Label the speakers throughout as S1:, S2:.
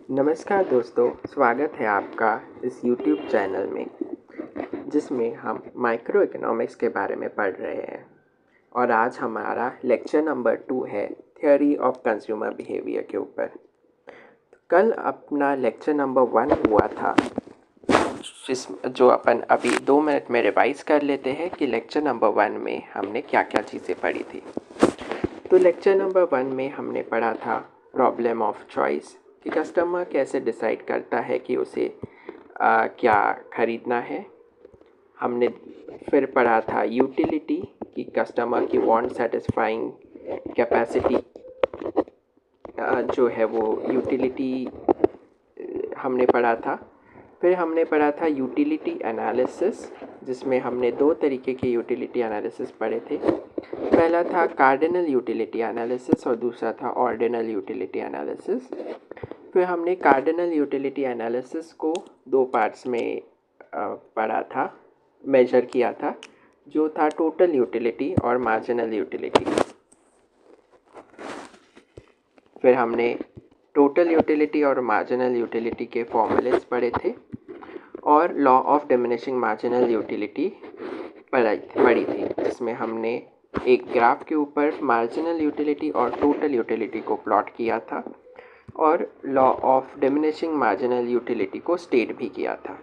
S1: नमस्कार दोस्तों, स्वागत है आपका इस YouTube चैनल में जिसमें हम माइक्रो इकोनॉमिक्स के बारे में पढ़ रहे हैं। और आज हमारा लेक्चर नंबर 2 है थ्योरी ऑफ कंज्यूमर बिहेवियर के ऊपर। कल अपना लेक्चर नंबर 1 हुआ था, जो अपन अभी 2 मिनट में रिवाइज कर लेते हैं कि लेक्चर नंबर 1 में हमने क्या क्या चीज़ें पढ़ी थी। तो लेक्चर नंबर 1 में हमने पढ़ा था प्रॉब्लम ऑफ चॉइस, कि कस्टमर कैसे डिसाइड करता है कि उसे क्या ख़रीदना है। हमने फिर पढ़ा था यूटिलिटी, कि कस्टमर की वांट सेटिस्फाइंग कैपेसिटी जो है वो यूटिलिटी हमने पढ़ा था। फिर हमने पढ़ा था यूटिलिटी एनालिसिस, जिसमें हमने 2 तरीके के यूटिलिटी एनालिसिस पढ़े थे। पहला था कार्डिनल यूटिलिटी एनालिसिस और दूसरा था ऑर्डिनल यूटिलिटी एनालिसिस। फिर हमने कार्डिनल यूटिलिटी एनालिसिस को 2 पार्ट्स में पढ़ा था, मेजर किया था, जो था टोटल यूटिलिटी और मार्जिनल यूटिलिटी। फिर हमने टोटल यूटिलिटी और मार्जिनल यूटिलिटी के फॉर्मूलेस पढ़े थे और law of diminishing marginal utility पढ़ी थी, जिसमें हमने एक ग्राफ के ऊपर मार्जिनल यूटिलिटी और टोटल यूटिलिटी को प्लॉट किया था और law of diminishing marginal utility को स्टेट भी किया था।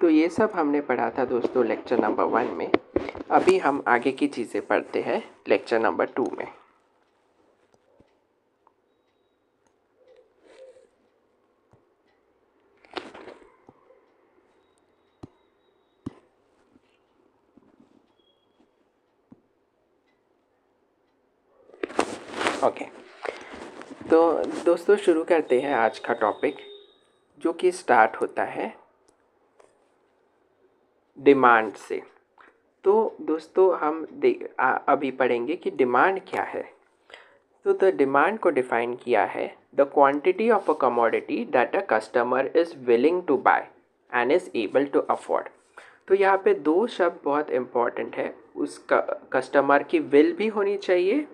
S1: तो ये सब हमने पढ़ा था दोस्तों लेक्चर नंबर 1 में। अभी हम आगे की चीज़ें पढ़ते हैं लेक्चर नंबर 2 में। ओके, तो दोस्तों शुरू करते हैं आज का टॉपिक, जो कि स्टार्ट होता है डिमांड से। तो दोस्तों हम अभी पढ़ेंगे कि डिमांड क्या है। तो द डिमांड को डिफाइन किया है the quantity of a commodity that a customer is willing to buy and is able to afford. तो यहाँ पे 2 शब्द बहुत इम्पॉर्टेंट है। उसका कस्टमर की विल भी होनी चाहिए,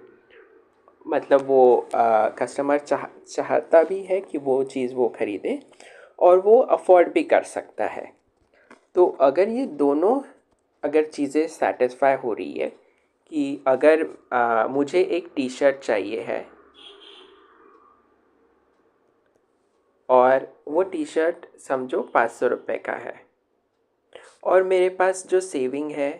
S1: मतलब वो कस्टमर चाहता भी है कि वो चीज़ वो ख़रीदे और वो अफोर्ड भी कर सकता है। तो अगर ये दोनों अगर चीज़ें सेटिस्फाई हो रही है कि अगर मुझे एक टी शर्ट चाहिए है और वो टी शर्ट समझो 500 रुपये का है और मेरे पास जो सेविंग है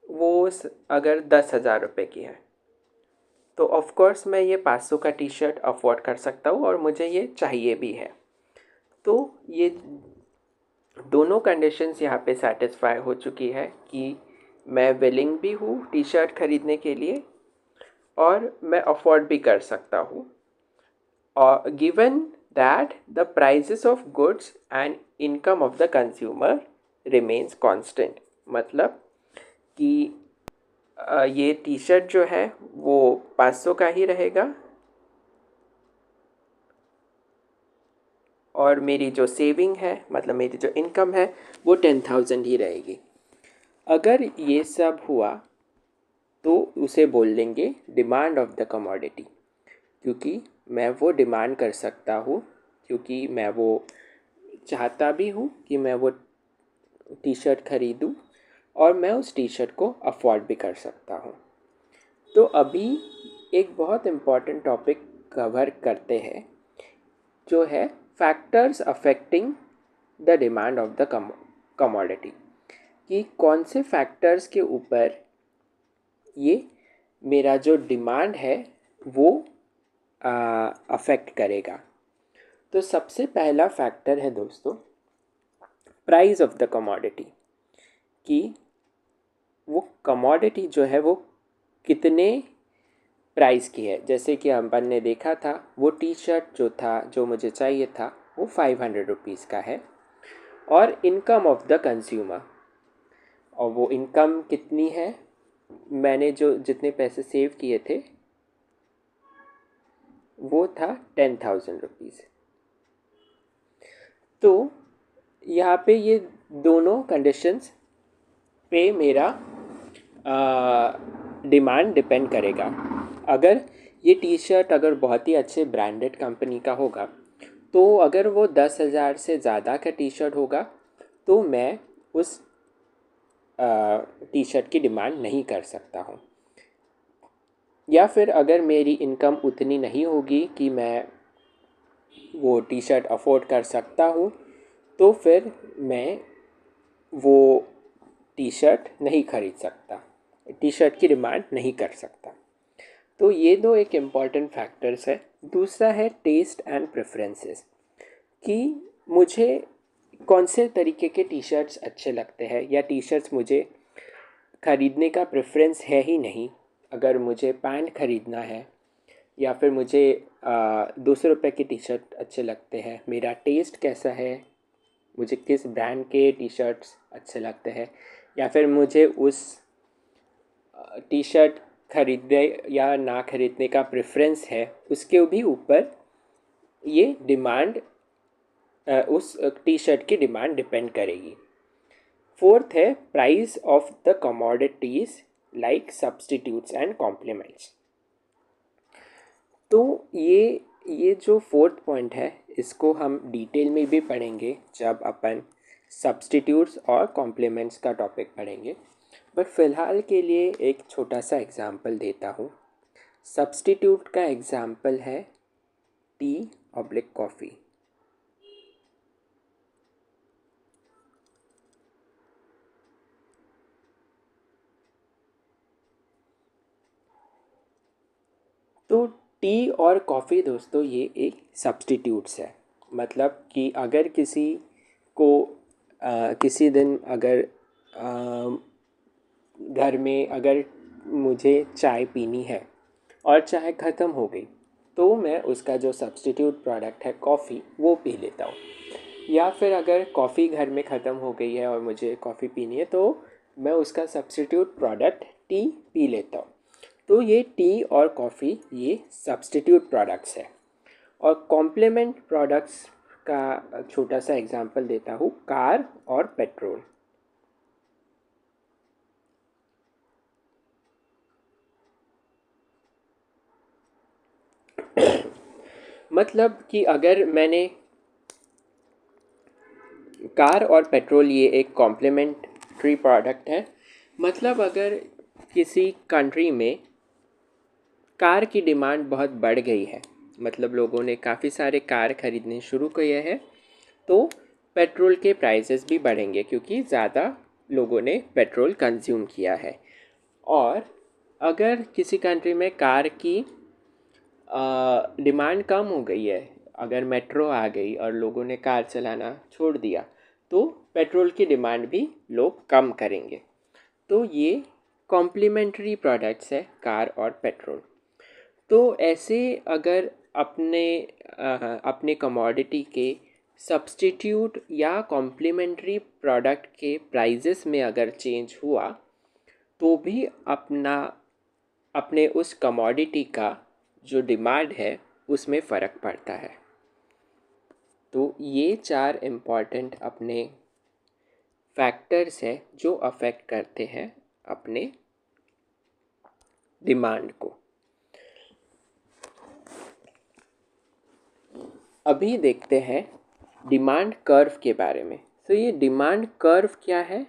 S1: वो अगर 10,000 रुपये की है, तो ऑफ कोर्स मैं ये 500 का टी शर्ट अफोर्ड कर सकता हूँ और मुझे ये चाहिए भी है। तो ये दोनों कंडीशंस यहाँ पे सेटिस्फाई हो चुकी है कि मैं विलिंग भी हूँ टी शर्ट ख़रीदने के लिए और मैं अफोर्ड भी कर सकता हूँ, और given that the prices of goods and income of the consumer remains constant. मतलब कि ये टी शर्ट जो है वो 500 का ही रहेगा और मेरी जो सेविंग है, मतलब मेरी जो इनकम है, वो 10,000 ही रहेगी। अगर ये सब हुआ तो उसे बोल देंगे डिमांड ऑफ द कमोडिटी, क्योंकि मैं वो डिमांड कर सकता हूँ, क्योंकि मैं वो चाहता भी हूँ कि मैं वो टी शर्ट ख़रीदूँ और मैं उस टी शर्ट को अफोर्ड भी कर सकता हूँ। तो अभी एक बहुत इम्पॉर्टेंट टॉपिक कवर करते हैं, जो है factors affecting the demand of the commodity, कि कौन से फैक्टर्स के ऊपर ये मेरा जो डिमांड है वो अफेक्ट करेगा। तो सबसे पहला फैक्टर है दोस्तों प्राइस ऑफ द कमोडिटी, कि वो कमोडिटी जो है वो कितने प्राइस की है। जैसे कि अपन ने देखा था वो टी शर्ट जो मुझे चाहिए था वो 500 रुपीज़ का है, और इनकम ऑफ द कंज्यूमर, और वो इनकम कितनी है, मैंने जो जितने पैसे सेव किए थे वो था 10,000 रुपीज़। तो यहाँ पे ये दोनों कंडीशंस पे मेरा डिमांड डिपेंड करेगा। अगर ये टी शर्ट अगर बहुत ही अच्छे ब्रांडेड कंपनी का होगा तो अगर वो 10,000 से ज़्यादा का टी शर्ट होगा तो मैं उस टी शर्ट की डिमांड नहीं कर सकता हूँ। या फिर अगर मेरी इनकम उतनी नहीं होगी कि मैं वो टी शर्ट अफोर्ड कर सकता हूँ तो फिर मैं वो टी शर्ट नहीं खरीद सकता, टी शर्ट की डिमांड नहीं कर सकता। तो ये दो एक इम्पॉर्टेंट फैक्टर्स है। दूसरा है टेस्ट एंड प्रेफरेंसेस, कि मुझे कौन से तरीके के टी शर्ट्स अच्छे लगते हैं या टी शर्ट्स मुझे ख़रीदने का प्रेफरेंस है ही नहीं। अगर मुझे पैंट ख़रीदना है या फिर मुझे 200 रुपये के टी शर्ट अच्छे लगते हैं, मेरा टेस्ट कैसा है, मुझे किस ब्रांड के टी शर्ट्स अच्छे लगते हैं, या फिर मुझे उस टी शर्ट खरीदने या ना खरीदने का प्रेफरेंस है, उसके भी ऊपर ये डिमांड उस टी शर्ट की डिमांड डिपेंड करेगी। फोर्थ है price of the commodities like substitutes and complements. तो ये जो फोर्थ पॉइंट है इसको हम डिटेल में भी पढ़ेंगे जब अपन सब्सटीट्यूट्स और कॉम्प्लीमेंट्स का टॉपिक पढ़ेंगे। बट फ़िलहाल के लिए एक छोटा सा एग्ज़ाम्पल देता हूँ। सब्सटीट्यूट का एग्ज़ाम्पल है टी ऑब्लिक कॉफ़ी। तो टी और कॉफ़ी दोस्तों ये एक सब्सटीट्यूट्स है। मतलब कि अगर किसी को किसी दिन अगर घर में अगर मुझे चाय पीनी है और चाय ख़त्म हो गई तो मैं उसका जो सब्सटीट्यूट प्रोडक्ट है कॉफ़ी वो पी लेता हूँ। या फिर अगर कॉफ़ी घर में ख़त्म हो गई है और मुझे कॉफ़ी पीनी है तो मैं उसका सब्सटीट्यूट प्रोडक्ट टी पी लेता हूँ। तो ये टी और कॉफ़ी ये सब्सटीट्यूट प्रोडक्ट्स है। और कॉम्प्लीमेंट प्रोडक्ट्स का छोटा सा एग्जांपल देता हूँ, कार और पेट्रोल। मतलब कि अगर मैंने कार और पेट्रोल ये एक कॉम्प्लीमेंट्री प्रोडक्ट है। मतलब अगर किसी कंट्री में कार की डिमांड बहुत बढ़ गई है, मतलब लोगों ने काफ़ी सारे कार ख़रीदने शुरू किए हैं, तो पेट्रोल के प्राइसेस भी बढ़ेंगे क्योंकि ज़्यादा लोगों ने पेट्रोल कंज्यूम किया है। और अगर किसी कंट्री में कार की डिमांड कम हो गई है, अगर मेट्रो आ गई और लोगों ने कार चलाना छोड़ दिया तो पेट्रोल की डिमांड भी लोग कम करेंगे। तो ये कॉम्प्लीमेंट्री प्रोडक्ट्स है कार और पेट्रोल। तो ऐसे अगर अपने कमोडिटी के सब्स्टिट्यूट या कॉम्प्लीमेंट्री प्रोडक्ट के प्राइजेस में अगर चेंज हुआ तो भी अपने उस कमोडिटी का जो डिमांड है उसमें फ़र्क पड़ता है। तो ये 4 इम्पॉर्टेंट अपने फैक्टर्स हैं जो अफेक्ट करते हैं अपने डिमांड को। अभी देखते हैं डिमांड कर्व के बारे में। तो ये डिमांड कर्व क्या है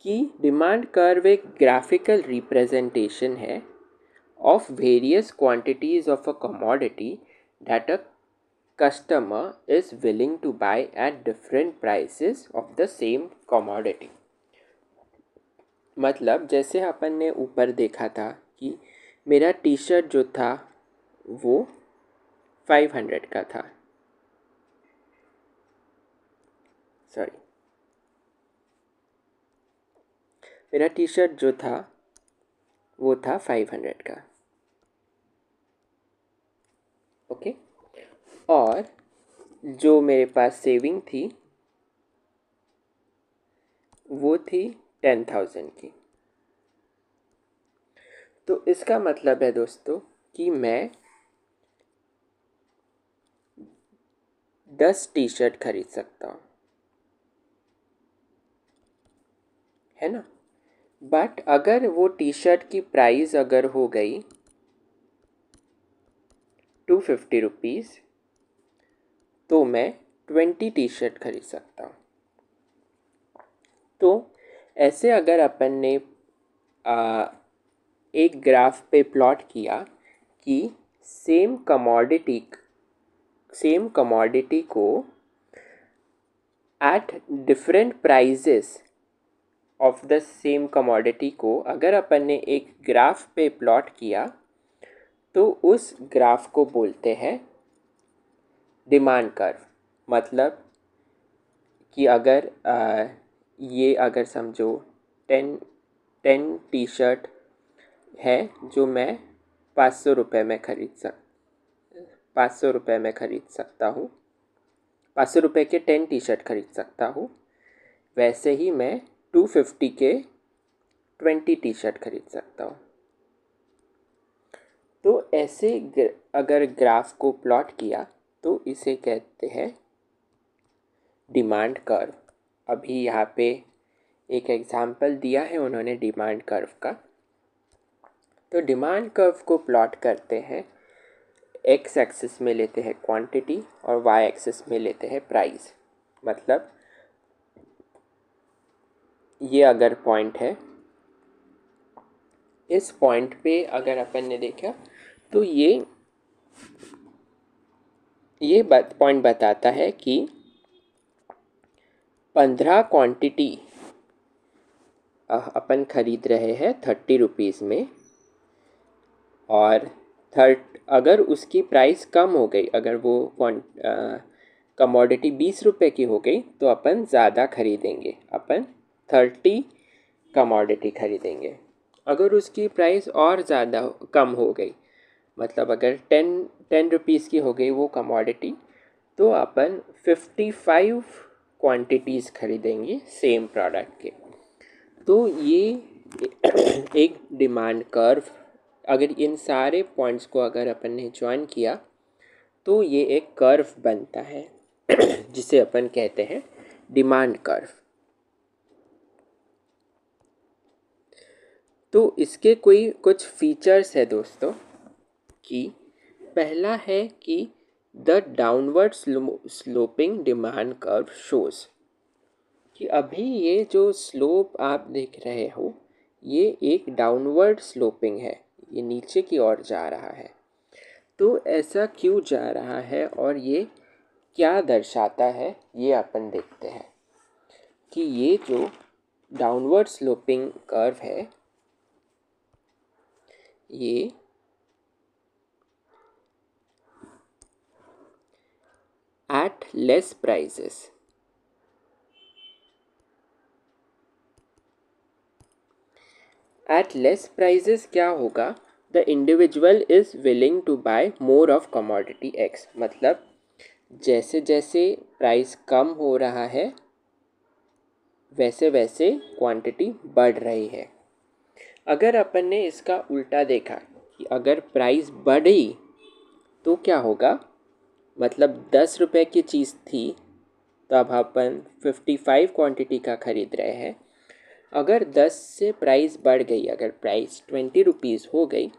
S1: कि डिमांड कर्व एक ग्राफिकल रिप्रेजेंटेशन है of various quantities of a commodity that a customer is willing to buy at different prices of the same commodity। मतलब जैसे अपन ने ऊपर देखा था कि मेरा टी शर्ट जो था वो 500 का था, सॉरी, मेरा टी शर्ट जो था वो था 500 का, ओके। और जो मेरे पास सेविंग थी वो थी 10,000 की। तो इसका मतलब है दोस्तों कि मैं 10 टी शर्ट खरीद सकता हूँ, है ना। बट अगर वो टी शर्ट की प्राइस अगर हो गई ₹250 तो मैं 20 टी शर्ट खरीद सकता हूँ। तो ऐसे अगर अपन ने एक ग्राफ पे प्लॉट किया कि सेम कमोडिटी को at different prices of the same commodity को अगर अपन ने एक ग्राफ पे प्लॉट किया तो उस ग्राफ को बोलते हैं डिमांड कर्व। मतलब कि अगर ये अगर समझो 10 टी शर्ट है जो मैं 500 रुपये में खरीद सकता हूँ, 500 रुपये के 10 टी शर्ट खरीद सकता हूँ, वैसे ही मैं 250 के 20 टी शर्ट खरीद सकता हूँ। तो ऐसे अगर ग्राफ को प्लॉट किया तो इसे कहते हैं डिमांड कर्व। अभी यहाँ पे एक एग्जाम्पल दिया है उन्होंने डिमांड कर्व का। तो डिमांड कर्व को प्लॉट करते हैं, एक्स एक्सिस में लेते हैं क्वांटिटी और वाई एक्सिस में लेते हैं प्राइस। मतलब ये अगर पॉइंट है, इस पॉइंट पे अगर अपन ने देखा तो ये पॉइंट बताता है कि 15 क्वांटिटी अपन खरीद रहे हैं 30 रुपीज़ में, और अगर उसकी प्राइस कम हो गई, अगर वो कमोडिटी 20 रुपये की हो गई तो अपन ज़्यादा खरीदेंगे, अपन 30 कमोडिटी खरीदेंगे। अगर उसकी प्राइस और ज़्यादा कम हो गई, मतलब अगर 10 रुपीज़ की हो गई वो कमोडिटी, तो अपन 55 क्वांटिटीज़ खरीदेंगे सेम प्रोडक्ट के। तो ये एक डिमांड कर्व, अगर इन सारे पॉइंट्स को अगर अपन ने ज्वाइन किया तो ये एक कर्व बनता है जिसे अपन कहते हैं डिमांड कर्व। तो इसके कुछ फीचर्स है दोस्तों, कि पहला है कि the downward sloping demand curve shows, कि अभी ये जो स्लोप आप देख रहे हो ये एक डाउनवर्ड स्लोपिंग है, ये नीचे की ओर जा रहा है। तो ऐसा क्यों जा रहा है और ये क्या दर्शाता है, ये अपन देखते हैं कि ये जो डाउनवर्ड स्लोपिंग कर्व है ये at less prices, at less prices क्या होगा, the individual is willing to buy more of commodity X. मतलब जैसे जैसे प्राइस कम हो रहा है वैसे वैसे क्वांटिटी बढ़ रही है। अगर अपन ने इसका उल्टा देखा कि अगर प्राइस बढ़ी तो क्या होगा, मतलब 10 रुपये की चीज़ थी तो अब अपन 55 क्वांटिटी का खरीद रहे हैं। अगर 10 से प्राइस बढ़ गई, अगर प्राइस 20 रुपीज़ हो गई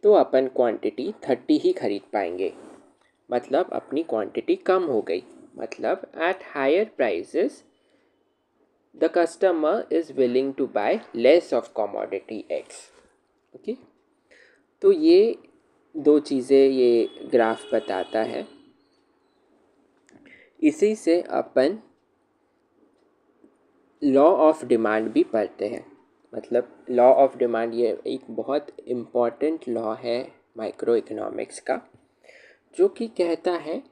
S1: तो अपन क्वांटिटी 30 ही खरीद पाएंगे, मतलब अपनी क्वांटिटी कम हो गई। मतलब at higher prices the customer is willing to buy less of commodity X. Okay, तो ये दो चीज़ें ये ग्राफ बताता है। इसी से अपन लॉ ऑफ डिमांड भी पढ़ते हैं। मतलब लॉ ऑफ डिमांड ये एक बहुत इम्पॉर्टेंट लॉ है माइक्रो इकोनॉमिक्स का, जो कि कहता है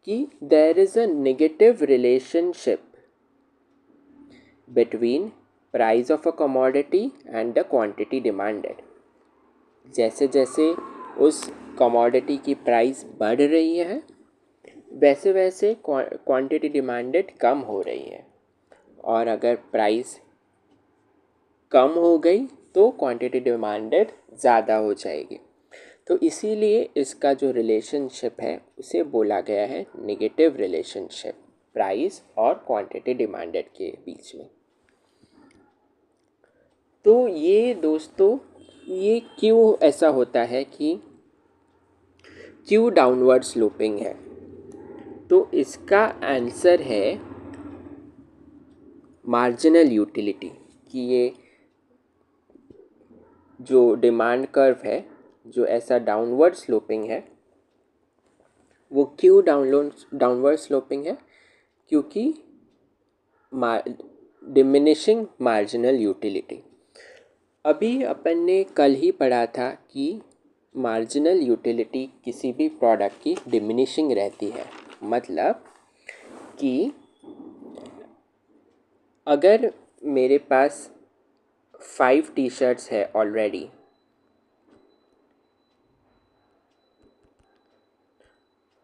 S1: कि there is a negative relationship between price of a commodity and the quantity demanded. जैसे जैसे उस कमोडिटी की प्राइस बढ़ रही है वैसे वैसे क्वांटिटी डिमांडेड कम हो रही है, और अगर प्राइस कम हो गई तो क्वांटिटी डिमांडेड ज़्यादा हो जाएगी। तो इसीलिए इसका जो रिलेशनशिप है उसे बोला गया है नेगेटिव रिलेशनशिप प्राइस और क्वांटिटी डिमांडेड के बीच में। तो ये दोस्तों, ये क्यों ऐसा होता है कि क्यों डाउनवर्ड स्लोपिंग है? तो इसका आंसर है मार्जिनल यूटिलिटी, कि ये जो डिमांड कर्व है जो ऐसा डाउनवर्ड स्लोपिंग है, वो क्यों डाउनवर्ड स्लोपिंग है? क्योंकि डिमिनिशिंग मार्जिनल यूटिलिटी। अभी अपन ने कल ही पढ़ा था कि मार्जिनल यूटिलिटी किसी भी प्रोडक्ट की डिमिनिशिंग रहती है। मतलब कि अगर मेरे पास 5 टी शर्ट्स है ऑलरेडी,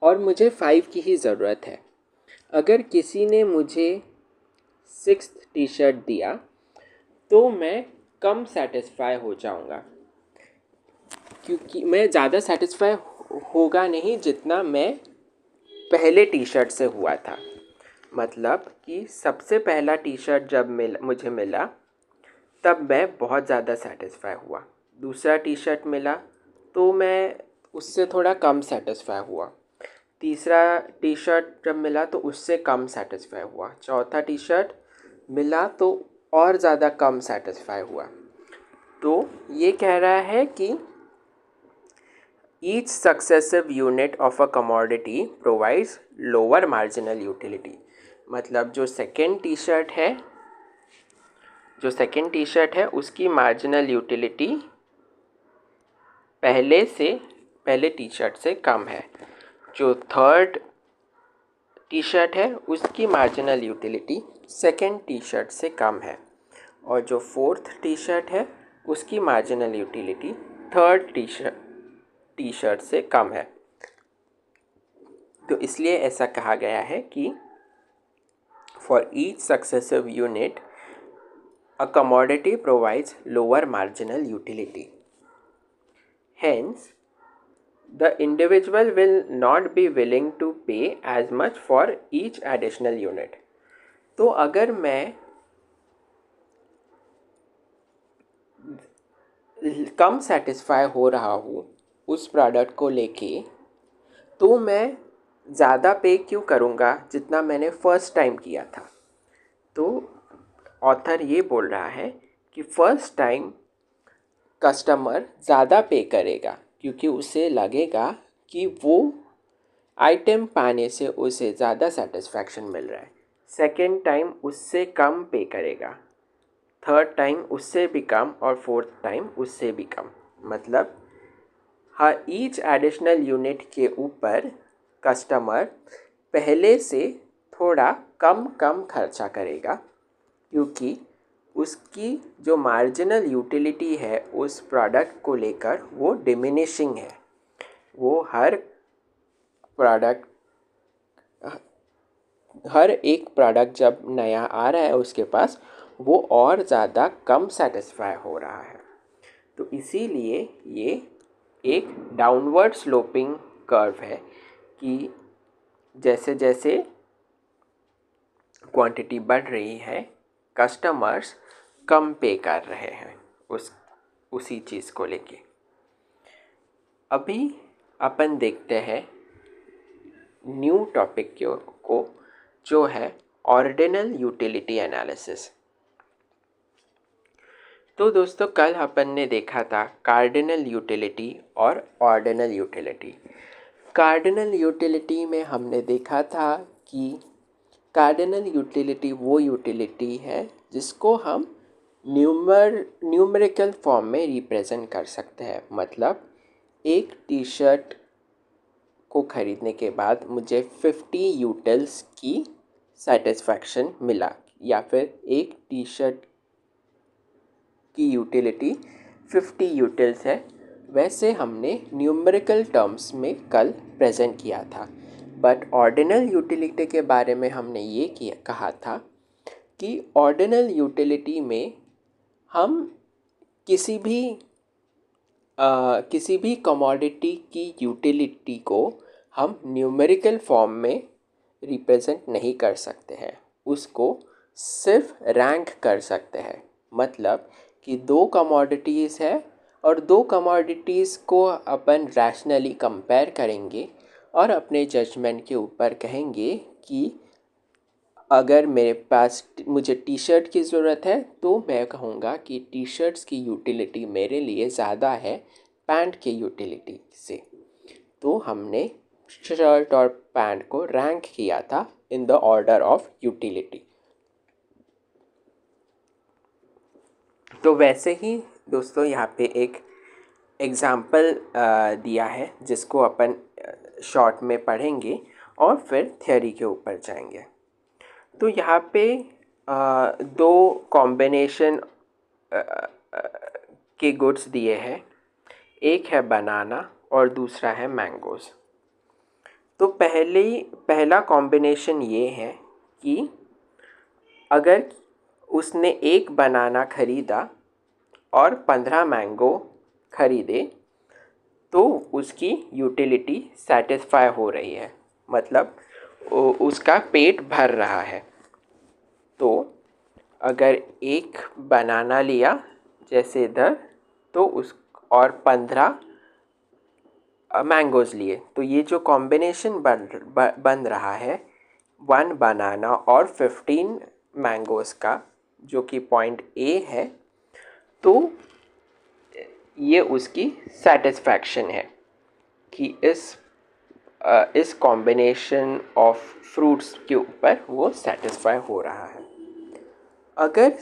S1: और मुझे 5 की ही ज़रूरत है, अगर किसी ने मुझे 6th टी शर्ट दिया तो मैं कम सेटिस्फाई हो जाऊंगा, क्योंकि मैं ज़्यादा सेटिस्फाई होगा नहीं जितना मैं पहले टी शर्ट से हुआ था। मतलब कि सबसे पहला टी शर्ट जब मुझे मिला तब मैं बहुत ज़्यादा सेटिस्फाई हुआ। दूसरा टी शर्ट मिला तो मैं उससे थोड़ा कम सेटिस्फाई हुआ। तीसरा टी शर्ट जब मिला तो उससे कम सेटिस्फाई हुआ। चौथा टी शर्ट मिला तो और ज़्यादा कम सेटिस्फाई हुआ। तो ये कह रहा है कि each successive unit of a commodity provides lower marginal utility। मतलब जो सेकेंड टी शर्ट है उसकी मार्जिनल यूटिलिटी पहले टी शर्ट से कम है। जो थर्ड टी शर्ट है उसकी marginal utility second T shirt से कम है, और जो फोर्थ टी शर्ट है उसकी marginal utility third T shirt से कम है। तो इसलिए ऐसा कहा गया है कि for each successive unit a commodity provides lower marginal utility, hence the individual will not be willing to pay as much for each additional unit। तो अगर मैं कम सेटिस्फाई हो रहा हूँ उस प्रोडक्ट को लेके, तो मैं ज़्यादा पे क्यों करूँगा जितना मैंने फ़र्स्ट टाइम किया था। तो ऑथर ये बोल रहा है कि फ़र्स्ट टाइम कस्टमर ज़्यादा पे करेगा क्योंकि उसे लगेगा कि वो आइटम पाने से उसे ज़्यादा सेटिस्फैक्शन मिल रहा है। सेकेंड टाइम उससे कम पे करेगा, थर्ड टाइम उससे भी कम, और फोर्थ टाइम उससे भी कम। मतलब हर ईच एडिशनल यूनिट के ऊपर कस्टमर पहले से थोड़ा कम खर्चा करेगा, क्योंकि उसकी जो मार्जिनल यूटिलिटी है उस प्रोडक्ट को लेकर वो डिमिनिशिंग है। वो हर एक प्रोडक्ट जब नया आ रहा है उसके पास, वो और ज़्यादा कम सेटिस्फाई हो रहा है। तो इसीलिए ये एक डाउनवर्ड स्लोपिंग कर्व है कि जैसे जैसे क्वांटिटी बढ़ रही है कस्टमर्स कम पे कर रहे हैं उसी चीज़ को लेके। अभी अपन देखते हैं न्यू टॉपिक को, जो है ऑर्डिनल यूटिलिटी एनालिसिस। तो दोस्तों कल अपन ने देखा था कार्डिनल यूटिलिटी और ऑर्डिनल यूटिलिटी। कार्डिनल यूटिलिटी में हमने देखा था कि कार्डिनल यूटिलिटी वो यूटिलिटी है जिसको हम न्यूमेरिकल फॉर्म में रिप्रेजेंट कर सकते हैं। मतलब एक टी शर्ट को ख़रीदने के बाद मुझे 50 यूटिल्स की सेटिस्फैक्शन मिला, या फिर एक टी शर्ट की यूटिलिटी 50 यूटिल्स है, वैसे हमने न्यूमेरिकल टर्म्स में कल प्रेजेंट किया था। बट ऑर्डिनल यूटिलिटी के बारे में हमने ये कहा था कि ऑर्डिनल यूटिलिटी में हम किसी भी कमोडिटी की यूटिलिटी को हम न्यूमेरिकल फॉर्म में रिप्रेजेंट नहीं कर सकते हैं, उसको सिर्फ रैंक कर सकते हैं। मतलब कि दो कमोडिटीज़ है, और दो कमोडिटीज़ को अपन रैशनली कंपेयर करेंगे और अपने जजमेंट के ऊपर कहेंगे कि अगर मेरे पास मुझे टी शर्ट की ज़रूरत है तो मैं कहूँगा कि टी शर्ट्स की यूटिलिटी मेरे लिए ज़्यादा है पैंट की यूटिलिटी से। तो हमने शर्ट और पैंट को रैंक किया था in the order of utility. तो वैसे ही दोस्तों यहाँ पे एक एग्ज़ाम्पल दिया है जिसको अपन शॉर्ट में पढ़ेंगे और फिर थियोरी के ऊपर जाएंगे। तो यहाँ पे दो कॉम्बिनेशन के गुड्स दिए हैं, एक है बनाना और दूसरा है मैंगोज़। तो पहला कॉम्बिनेशन ये है कि अगर उसने एक बनाना ख़रीदा और 15 मैंगो ख़रीदे तो उसकी यूटिलिटी सेटिस्फाई हो रही है, मतलब उसका पेट भर रहा है। तो अगर एक बनाना लिया जैसे इधर तो उस और 15 मैंगोज़ लिए तो ये जो कॉम्बिनेशन बन रहा है 1 बनाना और 15 मैंगोज़ का, जो कि पॉइंट ए है, तो ये उसकी सेटिस्फैक्शन है कि इस कॉम्बिनेशन ऑफ फ्रूट्स के ऊपर वो सेटिस्फाई हो रहा है। अगर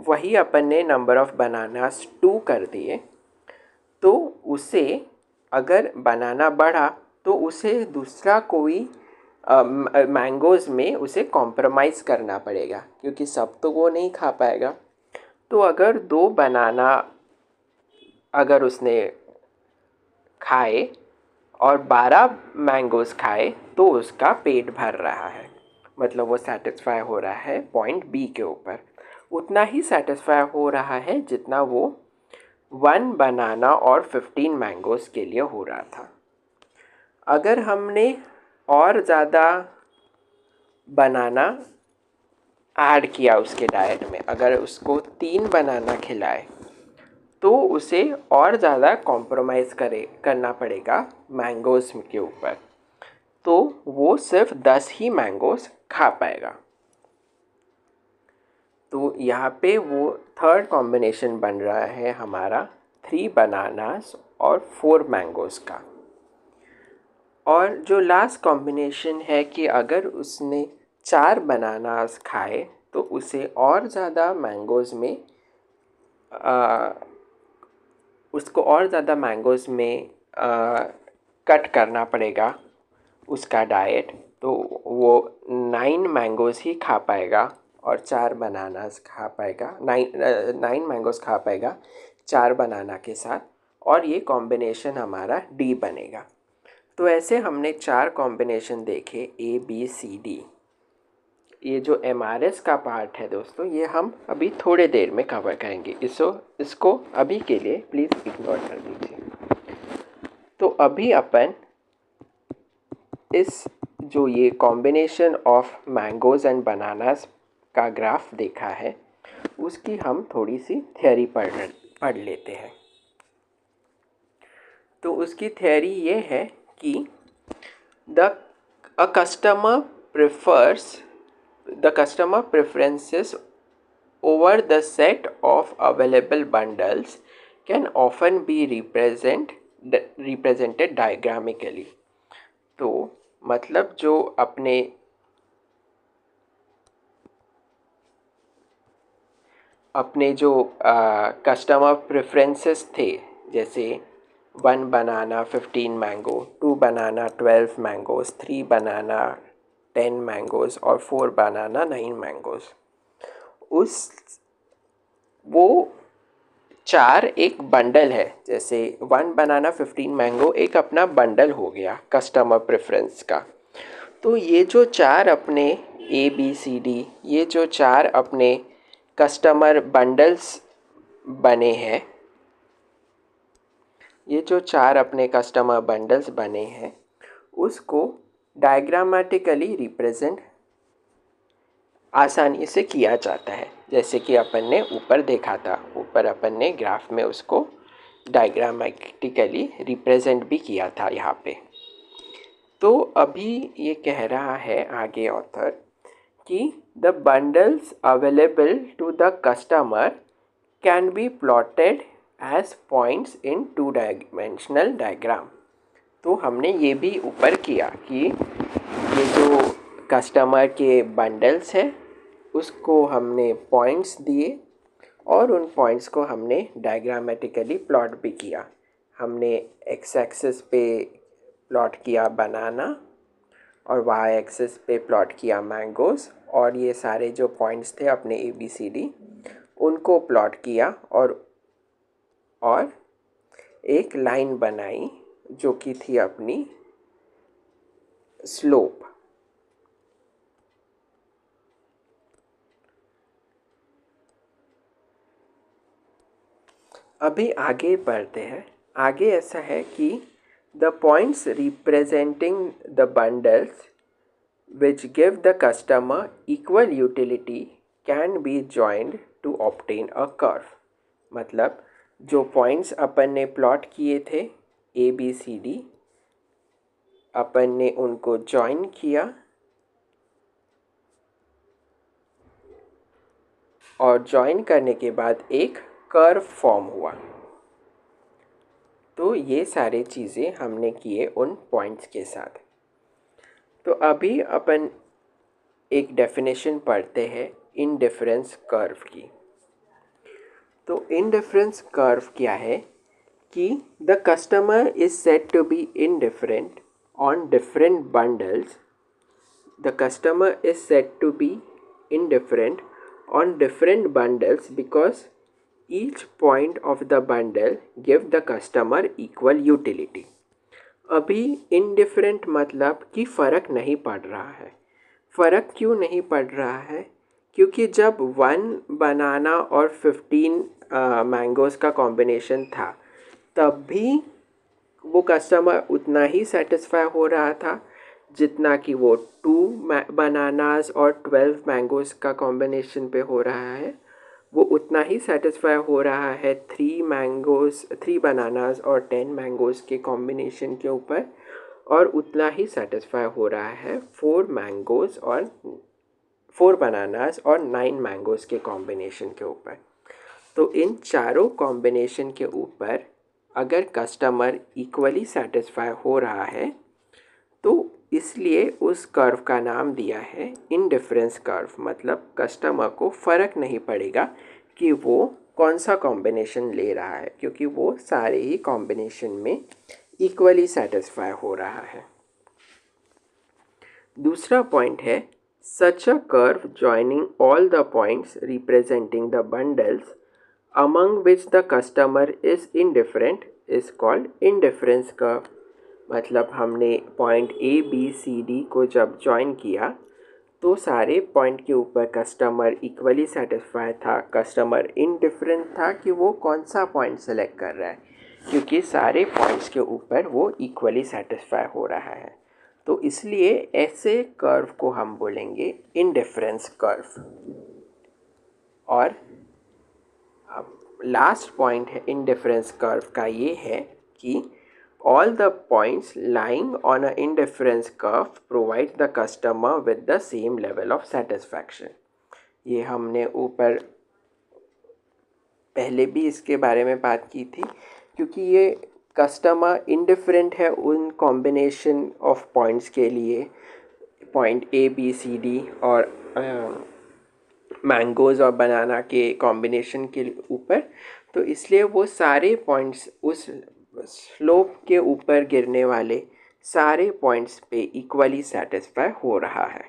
S1: वही अपन ने नंबर ऑफ़ बनानास 2 कर दिए तो उसे अगर बनाना बढ़ा तो उसे दूसरा कोई मैंगोज़ में उसे कॉम्प्रोमाइज़ करना पड़ेगा क्योंकि सब तो वो नहीं खा पाएगा। तो अगर 2 बनाना अगर उसने खाए और 12 मैंगोज़ खाए तो उसका पेट भर रहा है, मतलब वो सेटिस्फाई हो रहा है पॉइंट बी के ऊपर। उतना ही सेटिस्फाई हो रहा है जितना वो 1 बनाना और 15 मैंगोज़ के लिए हो रहा था। अगर हमने और ज़्यादा बनाना ऐड किया उसके डाइट में, अगर उसको 3 बनाना खिलाए तो उसे और ज़्यादा कॉम्प्रोमाइज़ करना पड़ेगा मैंगोज़ के ऊपर, तो वो सिर्फ 10 ही मैंगोज़ खा पाएगा। तो यहाँ पे वो थर्ड कॉम्बिनेशन बन रहा है हमारा 3 बनानास और 4 मैंगोज़ का। और जो लास्ट कॉम्बिनेशन है कि अगर उसने 4 बनानास खाए तो उसे और ज़्यादा मैंगोज़ में उसको और ज़्यादा मैंगोज़ में कट करना पड़ेगा उसका डाइट, तो वो 9 मैंगोज़ ही खा पाएगा और 4 बनानास खा पाएगा, 9 मैंगोज़ खा पाएगा 4 बनाना के साथ, और ये कॉम्बिनेशन हमारा डी बनेगा। तो ऐसे हमने 4 कॉम्बिनेशन देखे ए बी सी डी। ये जो MRS का पार्ट है दोस्तों, ये हम अभी थोड़े देर में कवर करेंगे, इसको अभी के लिए प्लीज़ इग्नोर कर दीजिए। तो अभी अपन इस जो ये combination of mangoes and bananas का ग्राफ देखा है उसकी हम थोड़ी सी थ्योरी पढ़ लेते हैं। तो उसकी थ्योरी ये है कि a customer preferences over the set of available bundles can often be represented diagrammatically। तो मतलब जो अपने जो कस्टमर प्रेफरेंसेस थे, जैसे 1 बनाना 15 मैंगो, 2 बनाना 12 मैंगोज़, 3 बनाना 10 मैंगोज़ और 4 बनाना 9 मैंगोज़, वो 4 एक बंडल है। जैसे 1 बनाना 15 मैंगो एक अपना बंडल हो गया कस्टमर प्रेफरेंस का। तो ये जो 4 अपने ए बी सी डी, ये जो 4 अपने कस्टमर बंडल्स बने हैं, ये जो 4 अपने कस्टमर बंडल्स बने हैं उसको डायग्रामेटिकली रिप्रेजेंट आसानी से किया जाता है, जैसे कि अपन ने ऊपर देखा था। ऊपर अपन ने ग्राफ में उसको डायग्रामेटिकली रिप्रेजेंट भी किया था यहाँ पे। तो अभी ये कह रहा है आगे ऑथर कि the bundles available to the customer can be plotted as points in 2 dimensional diagram. तो हमने ये भी ऊपर किया कि ये जो कस्टमर के बंडल्स हैं उसको हमने पॉइंट्स दिए और उन पॉइंट्स को हमने डायग्रामेटिकली प्लॉट भी किया। हमने एक्स एक्सिस पे प्लॉट किया बनाना और वाई एक्सिस पे प्लॉट किया मैंगोज़, और ये सारे जो पॉइंट्स थे अपने ABCD उनको प्लॉट किया और एक लाइन बनाई जो कि थी अपनी स्लोप। अभी आगे बढ़ते हैं। आगे ऐसा है कि the points representing the bundles which give the customer equal utility can be joined to obtain a curve। मतलब जो पॉइंट्स अपन ने प्लॉट किए थे ABCD, अपन ने उनको जॉइन किया और जॉइन करने के बाद एक कर्व फॉर्म हुआ। तो ये सारे चीज़ें हमने किए उन पॉइंट्स के साथ। तो अभी अपन एक डेफिनेशन पढ़ते हैं इनडिफरेंस कर्व की। तो इनडिफरेंस कर्व क्या है कि the customer is said to be indifferent on different bundles. The customer is said to be indifferent on different bundles because each point of the bundle give the customer equal utility। अभी indifferent मतलब कि फ़र्क नहीं पड़ रहा है। फ़र्क क्यों नहीं पड़ रहा है? क्योंकि जब 1 बनाना और 15 मैंगोज़ का कॉम्बिनेशन था तब भी वो कस्टमर उतना ही सेटिस्फाई हो रहा था जितना कि वो 2 बनानास और 12 मैंगोज़ का कॉम्बिनेशन पे हो रहा है। वो उतना ही सेटिस्फाई हो रहा है 3 बनानास और 10 मैंगोज़ के कॉम्बिनेशन के ऊपर, और उतना ही सेटिस्फाई हो रहा है 4 बनानास और 9 मैंगोज़ के कॉम्बिनेशन के ऊपर। तो इन चारों कॉम्बिनेशन के ऊपर अगर कस्टमर इक्वली सेटिस्फाई हो रहा है तो इसलिए उस कर्व का नाम दिया है इनडिफरेंस कर्व। मतलब कस्टमर को फ़र्क नहीं पड़ेगा कि वो कौन सा कॉम्बिनेशन ले रहा है, क्योंकि वो सारे ही कॉम्बिनेशन में इक्वली सेटिस्फाई हो रहा है। दूसरा पॉइंट है such a curve joining all the points representing the bundles among which the customer is indifferent is called indifference curve। मतलब हमने पॉइंट ABCD को जब ज्वाइन किया तो सारे पॉइंट के ऊपर कस्टमर इक्वली सेटिस्फाई था। कस्टमर इनडिफरेंट था कि वो कौन सा पॉइंट सेलेक्ट कर रहा है, क्योंकि सारे पॉइंट्स के ऊपर वो इक्वली सेटिस्फाई हो रहा है। तो इसलिए ऐसे कर्व को हम बोलेंगे इनडिफरेंस कर्व। और लास्ट पॉइंट है इनडिफरेंस कर्व का ये है कि all the points lying on an indifference curve provide the customer with the same level of satisfaction। ये हमने ऊपर पहले भी इसके बारे में बात की थी, क्योंकि ये कस्टमर इंडिफरेंट है उन कॉम्बिनेशन ऑफ पॉइंट्स के लिए, पॉइंट ABCD और मैंगोज़ और बनाना के कॉम्बिनेशन के ऊपर। तो इसलिए वो सारे पॉइंट्स उस स्लोप के ऊपर गिरने वाले सारे पॉइंट्स पे इक्वली सेटिस्फाई हो रहा है।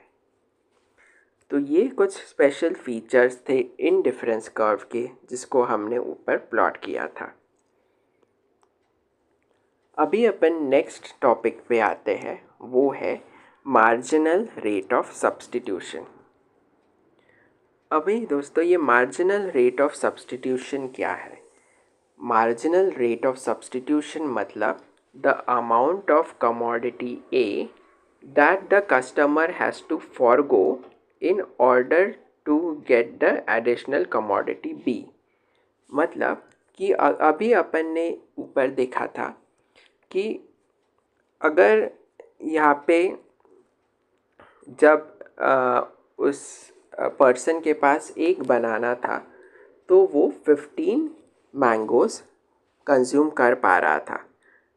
S1: तो ये कुछ स्पेशल फीचर्स थे इनडिफरेंस कर्व के जिसको हमने ऊपर प्लॉट किया था। अभी अपन नेक्स्ट टॉपिक पे आते हैं, वो है मार्जिनल रेट ऑफ सब्स्टिट्यूशन। अभी दोस्तों ये मार्जिनल रेट ऑफ सब्स्टिट्यूशन क्या है? मार्जिनल रेट ऑफ सब्स्टिट्यूशन मतलब the amount of commodity A that the customer has to forgo in order to get the additional commodity B। मतलब कि अभी अपन ने ऊपर देखा था कि अगर यहाँ पे जब उस पर्सन के पास एक बनाना था तो वो 15 मैंगोज़ कंज्यूम कर पा रहा था,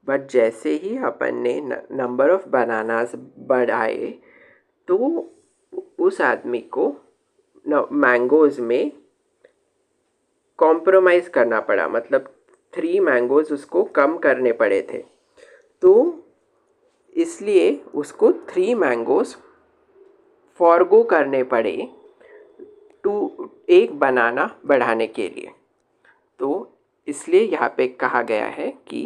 S1: बट जैसे ही अपन ने नंबर ऑफ़ बनानास बढ़ाए तो उस आदमी को मैंगोज़ में कॉम्प्रोमाइज़ करना पड़ा, मतलब 3 मैंगोज़ उसको कम करने पड़े थे। तो इसलिए उसको 3 मैंगोज़ फॉरगो करने पड़े एक बनाना बढ़ाने के लिए। तो इसलिए यहाँ पे कहा गया है कि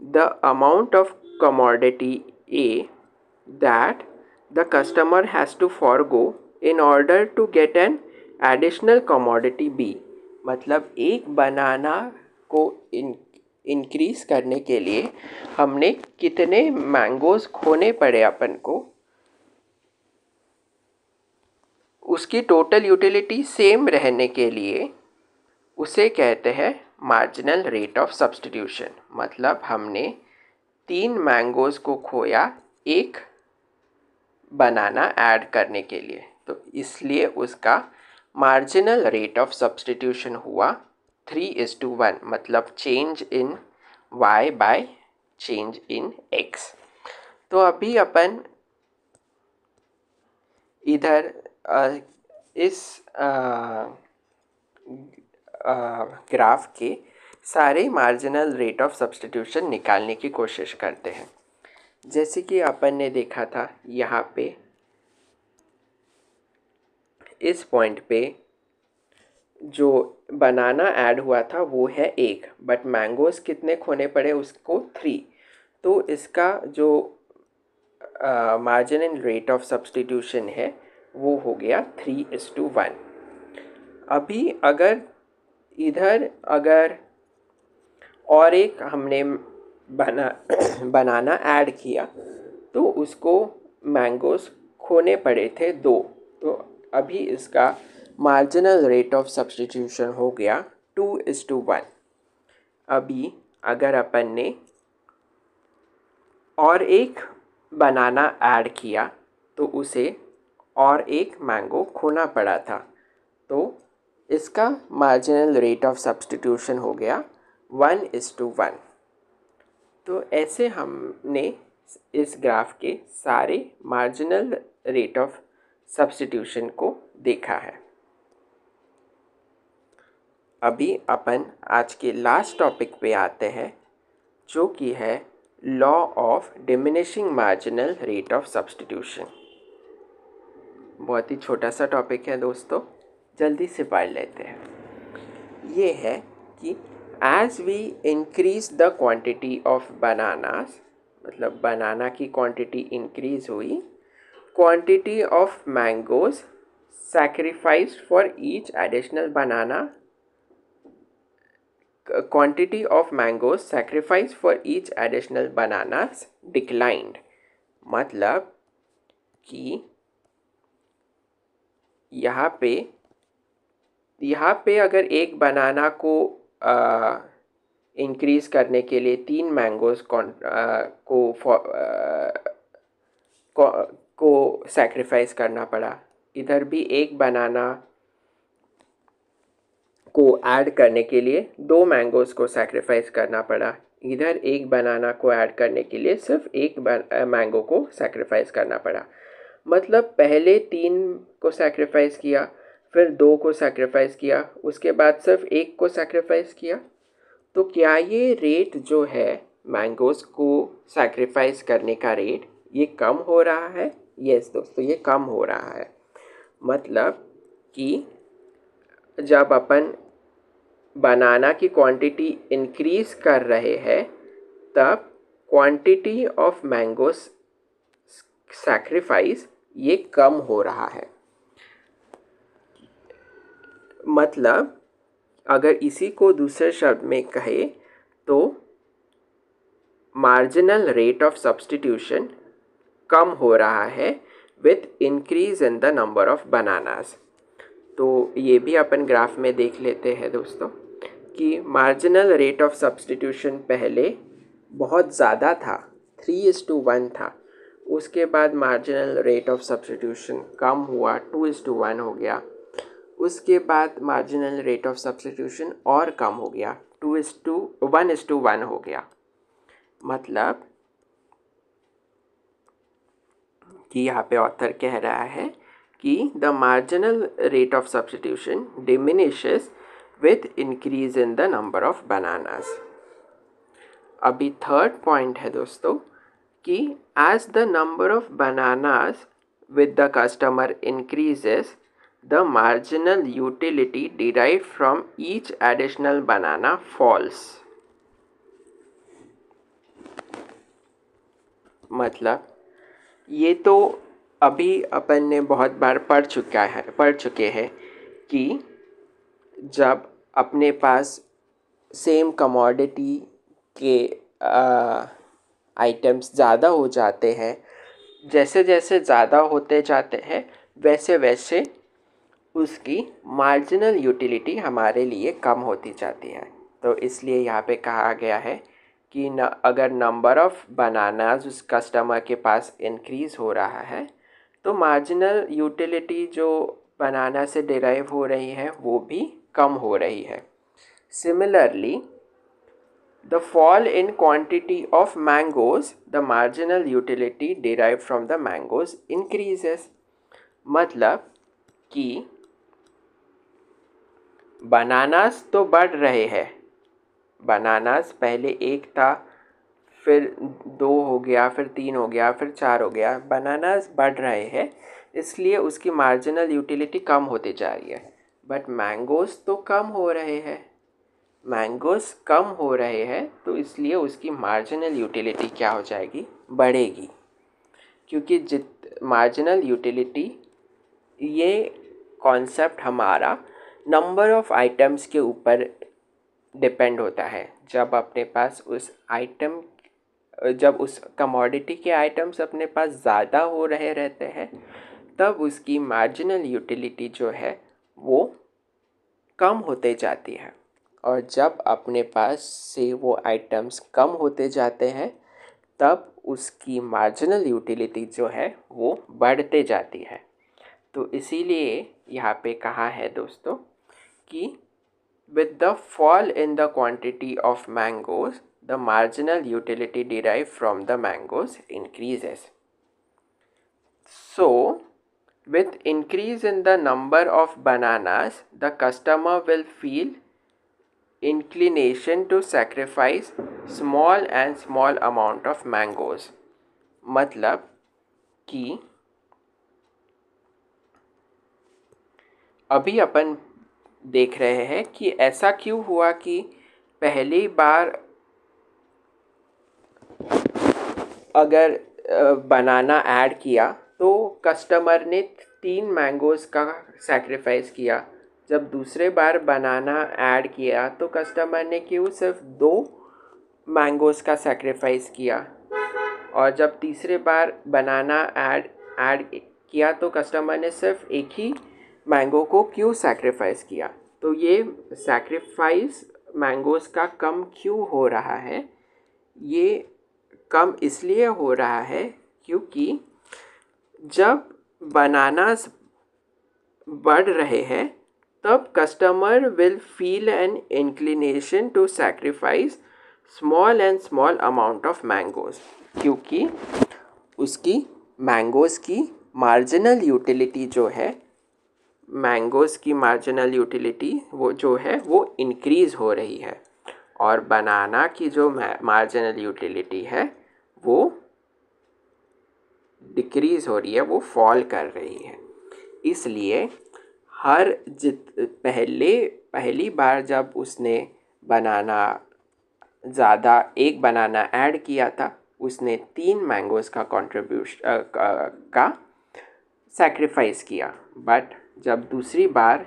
S1: the amount of commodity A that the customer has to forgo in order to get an additional commodity B, मतलब एक बनाना को इंक्रीज़ करने के लिए हमने कितने मैंगोज़ खोने पड़े अपन को, उसकी टोटल यूटिलिटी सेम रहने के लिए उसे कहते हैं मार्जिनल रेट ऑफ सब्स्टिट्यूशन। मतलब हमने 3 मैंगोज़ को खोया एक बनाना ऐड करने के लिए, तो इसलिए उसका मार्जिनल रेट ऑफ सब्स्टिट्यूशन हुआ 3:1, मतलब change in y by change in x। तो अभी अपन इधर इस ग्राफ के सारे मार्जिनल रेट ऑफ सब्स्टिट्यूशन निकालने की कोशिश करते हैं। जैसे कि अपन ने देखा था यहाँ पे इस पॉइंट पे जो बनाना ऐड हुआ था वो है 1, बट मैंगोज़ कितने खोने पड़े उसको 3। तो इसका जो मार्जिनल रेट ऑफ सब्स्टिट्यूशन है वो हो गया 3:1। अभी अगर इधर अगर और एक हमने बनाना ऐड किया तो उसको मैंगोज़ खोने पड़े थे 2, तो अभी इसका मार्जिनल रेट ऑफ सब्स्टिट्यूशन हो गया 2:1। अभी अगर अपन ने और एक बनाना ऐड किया तो उसे और एक मैंगो खोना पड़ा था, तो इसका मार्जिनल रेट ऑफ सब्स्टिट्यूशन हो गया 1:1। तो ऐसे हमने इस ग्राफ के सारे मार्जिनल रेट ऑफ सब्स्टिट्यूशन को देखा है। अभी अपन आज के लास्ट टॉपिक पे आते हैं, जो कि है law of diminishing marginal rate of substitution. बहुत ही छोटा सा टॉपिक है दोस्तों, जल्दी से पढ़ लेते हैं। ये है कि as we increase the quantity of bananas, मतलब बनाना की क्वांटिटी इंक्रीज हुई, quantity of mangoes sacrificed for each additional banana, quantity of mangoes sacrificed for each additional bananas declined। मतलब कि यहाँ पे अगर एक बनाना को इंक्रीज़ करने के लिए 3 मैंगोज़ को सैक्रिफाइस करना पड़ा, इधर भी एक बनाना को ऐड करने के लिए 2 मैंगोज़ को सैक्रिफाइस करना पड़ा, इधर एक बनाना को ऐड करने के लिए सिर्फ एक मैंगो को सैक्रिफाइस करना पड़ा। मतलब पहले 3 को सैक्रिफाइस किया, फिर 2 को सैक्रिफाइस किया, उसके बाद सिर्फ एक को सैक्रिफाइस किया। तो क्या ये रेट जो है मैंगोज़ को सैक्रिफाइस करने का रेट, ये कम हो रहा है? यस दोस्तों, ये कम हो रहा है। मतलब कि जब अपन बनाना की क्वांटिटी इंक्रीज़ कर रहे हैं तब क्वांटिटी ऑफ मैंगोज़ सैक्रिफाइस ये कम हो रहा है। मतलब अगर इसी को दूसरे शब्द में कहे तो मार्जिनल रेट ऑफ सब्स्टिट्यूशन कम हो रहा है with increase in the number of bananas. तो ये भी अपन ग्राफ में देख लेते हैं दोस्तों। कि मार्जिनल रेट ऑफ सब्स्टिट्यूशन पहले बहुत ज़्यादा था, 3:1 था। उसके बाद मार्जिनल रेट ऑफ सब्स्टिट्यूशन कम हुआ, 2:1 हो गया। उसके बाद मार्जिनल रेट ऑफ सब्स्टिट्यूशन और कम हो गया, 1:1 हो गया। मतलब कि यहाँ पे ऑथर कह रहा है कि the marginal rate of substitution diminishes with increase in the number of bananas. अभी थर्ड पॉइंट है दोस्तों कि as the number of bananas with the customer increases, the marginal utility derived from each additional banana falls. मतलब ये तो अभी अपन ने बहुत बार पढ़ चुके हैं कि जब अपने पास सेम कमोडिटी के आइटम्स ज़्यादा हो जाते हैं, जैसे जैसे ज़्यादा होते जाते हैं वैसे वैसे उसकी मार्जिनल यूटिलिटी हमारे लिए कम होती जाती है। तो इसलिए यहाँ पे कहा गया है कि अगर नंबर ऑफ़ बनानाज उस कस्टमर के पास इंक्रीज़ हो रहा है तो मार्जिनल यूटिलिटी जो बनाना से डिराइव हो रही है वो भी कम हो रही है। Similarly the fall in quantity of mangoes, the marginal utility derived from the mangoes increases. मतलब कि बनानास तो बढ़ रहे हैं, बनानास पहले 1 था, फिर 2 हो गया, फिर 3 हो गया, फिर 4 हो गया, बनानास बढ़ रहे हैं, इसलिए उसकी मार्जिनल यूटिलिटी कम होती जा रही है। बट मैंगोज़ तो कम हो रहे हैं, मैंगोज़ कम हो रहे हैं तो इसलिए उसकी मार्जिनल यूटिलिटी क्या हो जाएगी, बढ़ेगी। क्योंकि मार्जिनल यूटिलिटी ये कॉन्सेप्ट हमारा नंबर ऑफ़ आइटम्स के ऊपर डिपेंड होता है। जब अपने पास जब उस कमोडिटी के आइटम्स अपने पास ज़्यादा हो रहे रहते हैं तब उसकी मार्जिनल यूटिलिटी जो है वो कम होते जाती है, और जब अपने पास से वो आइटम्स कम होते जाते हैं तब उसकी मार्जिनल यूटिलिटी जो है वो बढ़ते जाती है। तो इसीलिए यहाँ पे कहा है दोस्तों कि with the fall in the quantity of mangoes, the marginal utility derived from the mangoes increases. So, with increase in the number of bananas, the customer will feel inclination to sacrifice small amount of mangoes. मतलब कि अभी अपन देख रहे हैं कि ऐसा क्यों हुआ कि पहली बार अगर बनाना ऐड किया तो कस्टमर ने 3 मैंगोज़ का सैक्रिफाइस किया, जब दूसरे बार बनाना ऐड किया तो कस्टमर ने क्यों सिर्फ 2 मैंगोज़ का सैक्रिफाइस किया, और जब तीसरे बार बनाना ऐड किया तो कस्टमर ने सिर्फ एक ही मैंगो को क्यों सैक्रिफाइस किया। तो ये सैक्रिफाइस मैंगोज़ का कम क्यों हो रहा है, ये कम इसलिए हो रहा है क्योंकि जब बनानास बढ़ रहे हैं तब customer will feel an inclination to sacrifice small amount of mangoes, क्योंकि उसकी मैंगोज़ की मार्जिनल यूटिलिटी जो है, मैंगोज़ की मार्जिनल यूटिलिटी वो जो है वो इंक्रीज़ हो रही है, और बनाना की जो मार्जिनल यूटिलिटी है वो डिक्रीज़ हो रही है, वो फॉल कर रही है। इसलिए पहली बार जब उसने एक बनाना ऐड किया था उसने 3 मैंगोज़ का का सैक्रिफाइस किया, बट जब दूसरी बार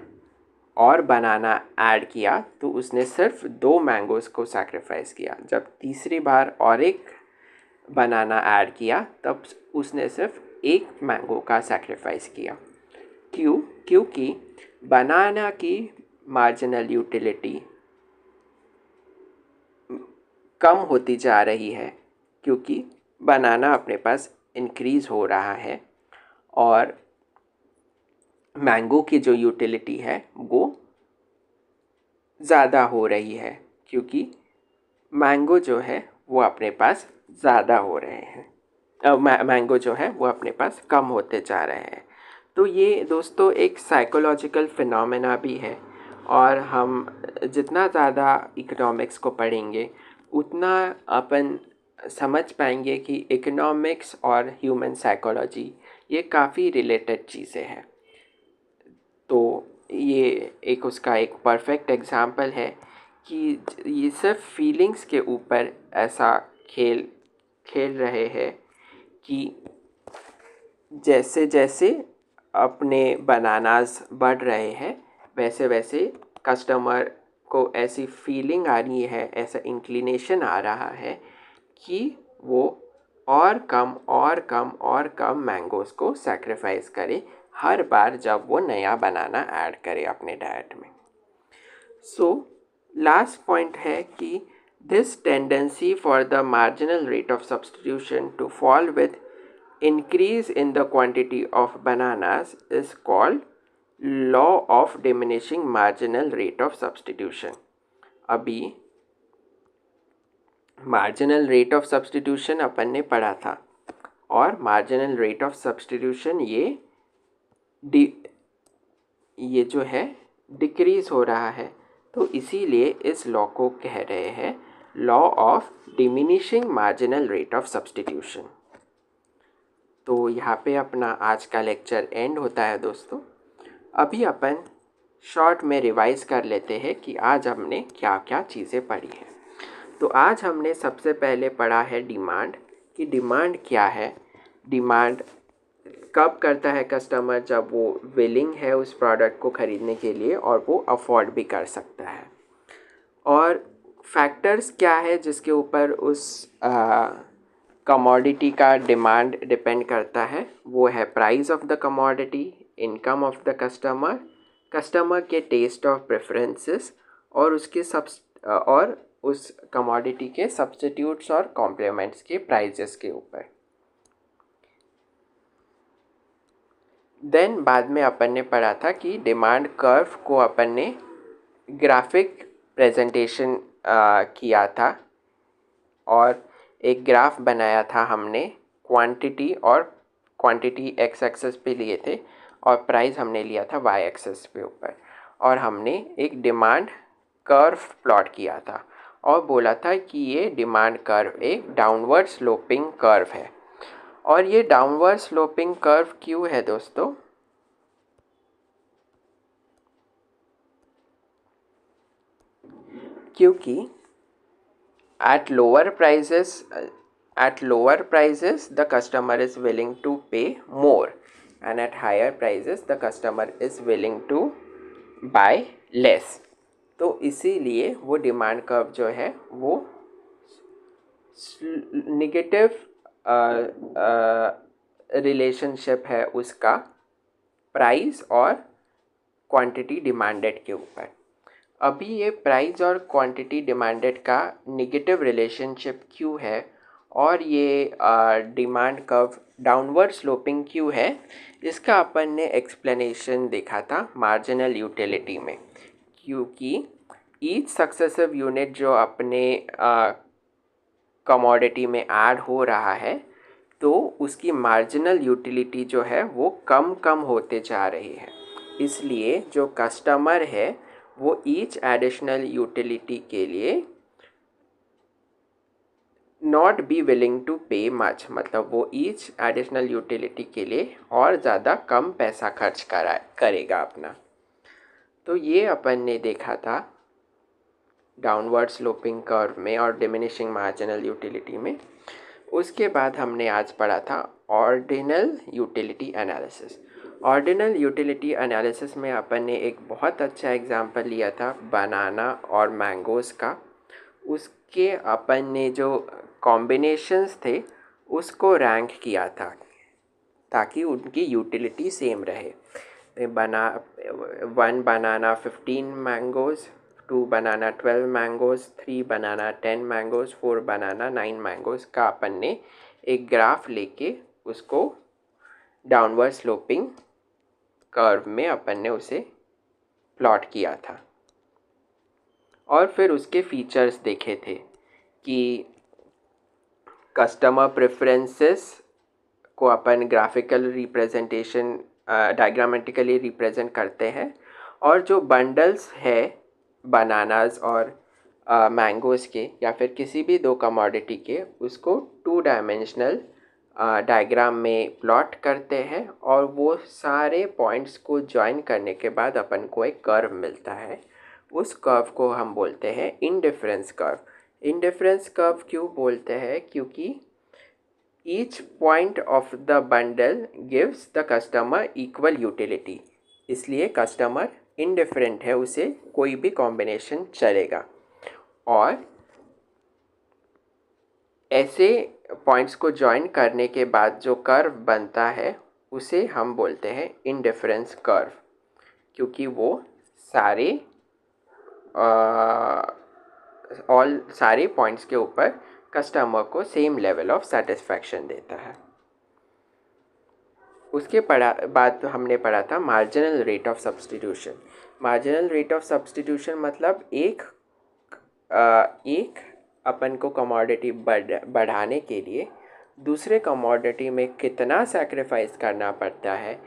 S1: और बनाना ऐड किया तो उसने सिर्फ 2 मैंगोज़ को सैक्रिफाइस किया। जब तीसरी बार और एक बनाना ऐड किया तब उसने सिर्फ 1 मैंगो का सैक्रिफाइस किया। क्योंकि बनाना की मार्जिनल यूटिलिटी कम होती जा रही है, क्योंकि बनाना अपने पास इंक्रीज़ हो रहा है और मैंगो की जो यूटिलिटी है वो ज़्यादा हो रही है, क्योंकि मैंगो जो है वो अपने पास ज़्यादा हो रहे हैं, मैंगो जो है वो अपने पास कम होते जा रहे हैं। तो ये दोस्तों एक साइकोलॉजिकल फिनोमेना भी है, और हम जितना ज़्यादा इकोनॉमिक्स को पढ़ेंगे उतना अपन समझ पाएंगे कि इकोनॉमिक्स और ह्यूमन साइकोलॉजी ये काफ़ी रिलेटेड चीज़ें हैं। तो ये एक उसका एक परफेक्ट एग्ज़ाम्पल है कि ये सिर्फ फीलिंग्स के ऊपर ऐसा खेल खेल रहे हैं कि जैसे जैसे अपने बनानास बढ़ रहे हैं वैसे वैसे कस्टमर को ऐसी फीलिंग आ रही है, ऐसा इंक्लिनेशन आ रहा है कि वो और कम और कम और कम मैंगोज़ को सैक्रिफाइस करे हर बार जब वो नया बनाना ऐड करे अपने डाइट में। सो लास्ट पॉइंट है कि this tendency for the marginal rate of substitution to fall with increase in the quantity of bananas is called law of diminishing marginal rate of substitution। अभी marginal rate of substitution अपन ने पढ़ा था, और marginal rate of substitution ये जो है decrease हो रहा है, तो इसीलिए इस लॉ को कह रहे हैं law of diminishing marginal rate of substitution. तो यहाँ पे अपना आज का लेक्चर एंड होता है दोस्तों। अभी अपन शॉर्ट में रिवाइज कर लेते हैं कि आज हमने क्या क्या चीज़ें पढ़ी हैं। तो आज हमने सबसे पहले पढ़ा है डिमांड, कि डिमांड क्या है। डिमांड कब करता है कस्टमर, जब वो विलिंग है उस प्रोडक्ट को ख़रीदने के लिए और वो अफोर्ड भी कर सकता है। और फैक्टर्स क्या है जिसके ऊपर उस कमोडिटी का डिमांड डिपेंड करता है, वो है price of the commodity, income of the customer, customer के टेस्ट ऑफ प्रेफरेंसेस, और और उस कमोडिटी के सब्स्टिट्यूट्स और कॉम्प्लीमेंट्स के प्राइजेस के ऊपर। देन बाद में अपन ने पढ़ा था कि डिमांड कर्व को अपन ने ग्राफिक प्रेजेंटेशन किया था, और एक ग्राफ बनाया था हमने, क्वांटिटी एक्स एक्सेस पे लिए थे और प्राइस हमने लिया था वाई एक्सेस पे ऊपर, और हमने एक डिमांड कर्व प्लॉट किया था और बोला था कि ये डिमांड कर्व एक डाउनवर्ड स्लोपिंग कर्व है। और ये डाउनवर्ड स्लोपिंग कर्व क्यों है दोस्तों? क्योंकि at lower prices the customer is willing to pay more, and at higher prices the customer is willing to buy less। तो इसीलिए वो डिमांड कर्व जो है वो निगेटिव रिलेशनशिप है उसका प्राइस और क्वांटिटी डिमांडेड के ऊपर। अभी ये प्राइस और क्वांटिटी डिमांडेड का निगेटिव रिलेशनशिप क्यों है, और ये डिमांड कर्व डाउनवर्ड स्लोपिंग क्यों है, इसका अपन ने एक्सप्लेनेशन देखा था मार्जिनल यूटिलिटी में। क्योंकि ईच सक्सेसिव यूनिट जो अपने कमोडिटी में ऐड हो रहा है, तो उसकी मार्जिनल यूटिलिटी जो है वो कम कम होते जा रही है। इसलिए जो कस्टमर है वो ईच एडिशनल यूटिलिटी के लिए not be willing to pay much, मतलब वो ईच एडिशनल यूटिलिटी के लिए और ज़्यादा कम पैसा खर्च करेगा अपना। तो ये अपन ने देखा था डाउनवर्ड स्लोपिंग कर्व में और डिमिनिशिंग मार्जिनल यूटिलिटी में। उसके बाद हमने आज पढ़ा था ordinal utility analysis. Ordinal utility analysis में अपन ने एक बहुत अच्छा एग्जांपल लिया था बनाना और मैंगोज़ का। उसके अपन ने जो कॉम्बिनेशंस थे उसको रैंक किया था ताकि उनकी यूटिलिटी सेम रहे। 1 बनाना 15 मैंगोज़, 2 बनाना 12 मैंगोज़, 3 बनाना 10 मैंगोज़, 4 बनाना 9 मैंगोज़ का अपन ने एक ग्राफ लेके उसको डाउनवर्ड स्लोपिंग कर्व में अपन ने उसे प्लॉट किया था और फिर उसके फीचर्स देखे थे कि कस्टमर प्रेफरेंसेस को अपन ग्राफिकल रिप्रेजेंटेशन डायग्रामेटिकली रिप्रेजेंट करते हैं और जो बंडल्स है बनानास और मैंगोज़ के या फिर किसी भी दो कमोडिटी के उसको 2 डायमेंशनल डायग्राम में प्लॉट करते हैं और वो सारे पॉइंट्स को ज्वाइन करने के बाद अपन को एक कर्व मिलता है। उस कर्व को हम बोलते हैं इंडिफरेंस कर्व। इंडिफरेंस कर्व क्यों बोलते हैं? क्योंकि each point of the bundle gives the customer equal utility, इसलिए कस्टमर इंडिफरेंट है, उसे कोई भी कॉम्बिनेशन चलेगा। और ऐसे पॉइंट्स को ज्वाइन करने के बाद जो कर्व बनता है उसे हम बोलते हैं इंडिफरेंस कर्व, क्योंकि वो सारे पॉइंट्स के ऊपर कस्टमर को सेम लेवल ऑफ सेटिस्फैक्शन देता है। उसके बाद हमने पढ़ा था marginal rate of substitution. Marginal rate of substitution मतलब एक अपन को कमोडिटी बढ़ाने के लिए दूसरे कमोडिटी में कितना सैक्रिफाइस करना पड़ता है,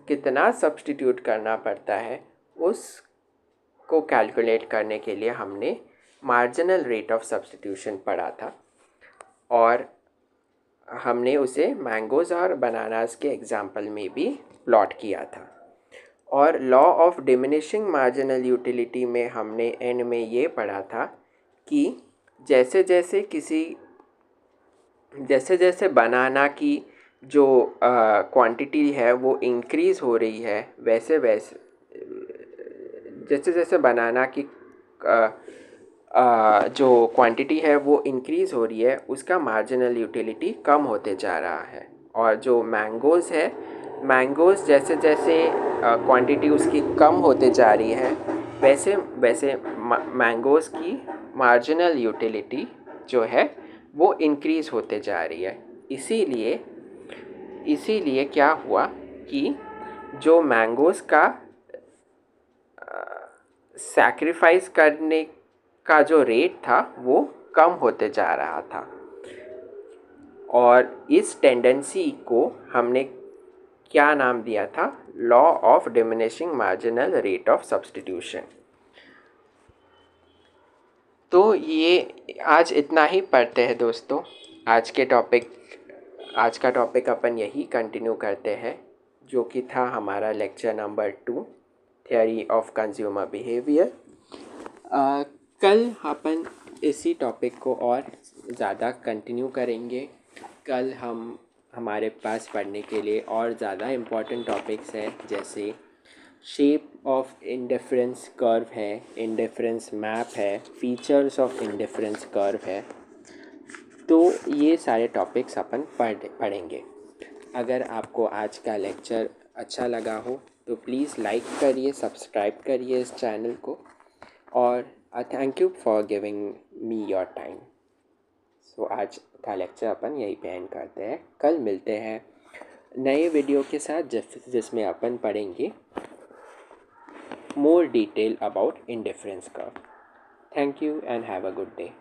S1: कितना सब्स्टिट्यूट करना पड़ता है, उसको कैलकुलेट करने के लिए हमने मार्जिनल रेट ऑफ सब्स्टिट्यूशन पढ़ा था और हमने उसे मैंगोज़ और बनानास के एग्जाम्पल में भी प्लॉट किया था। और law of diminishing marginal utility में हमने एंड में ये पढ़ा था कि जैसे जैसे बनाना की जो क्वांटिटी है वो इंक्रीज़ हो रही है, वैसे जैसे बनाना की जो क्वांटिटी है वो इंक्रीज़ हो रही है, उसका मार्जिनल यूटिलिटी कम होते जा रहा है। और जो मैंगोज़ है, मैंगोज़ जैसे क्वांटिटी उसकी कम होते जा रही है, वैसे मैंगोज़ की मार्जिनल यूटिलिटी जो है वो इंक्रीज़ होते जा रही है। इसीलिए क्या हुआ कि जो मैंगोज़ का सैक्रिफाइस करने का जो रेट था वो कम होते जा रहा था और इस टेंडेंसी को हमने क्या नाम दिया था? Law of diminishing marginal rate of substitution. तो ये आज इतना ही पढ़ते हैं दोस्तों। आज का टॉपिक अपन यही कंटिन्यू करते हैं, जो कि था हमारा lecture number 2, theory of consumer behaviour. कल अपन इसी टॉपिक को और ज़्यादा कंटिन्यू करेंगे। कल हमारे पास पढ़ने के लिए और ज़्यादा इम्पॉर्टेंट टॉपिक्स हैं, जैसे शेप ऑफ इंडिफरेंस कर्व है, इंडिफरेंस मैप है, फीचर्स ऑफ इंडिफरेंस कर्व है। तो ये सारे टॉपिक्स अपन पढ़ेंगे। अगर आपको आज का लेक्चर अच्छा लगा हो तो प्लीज़ लाइक करिए, सब्सक्राइब करिए इस चैनल को, और thank you for giving me your time. So आज का लेक्चर अपन यहीं पे एंड करते हैं। कल मिलते हैं नए वीडियो के साथ जिसमें अपन पढ़ेंगे more detail about indifference curve. Thank you and have a good day.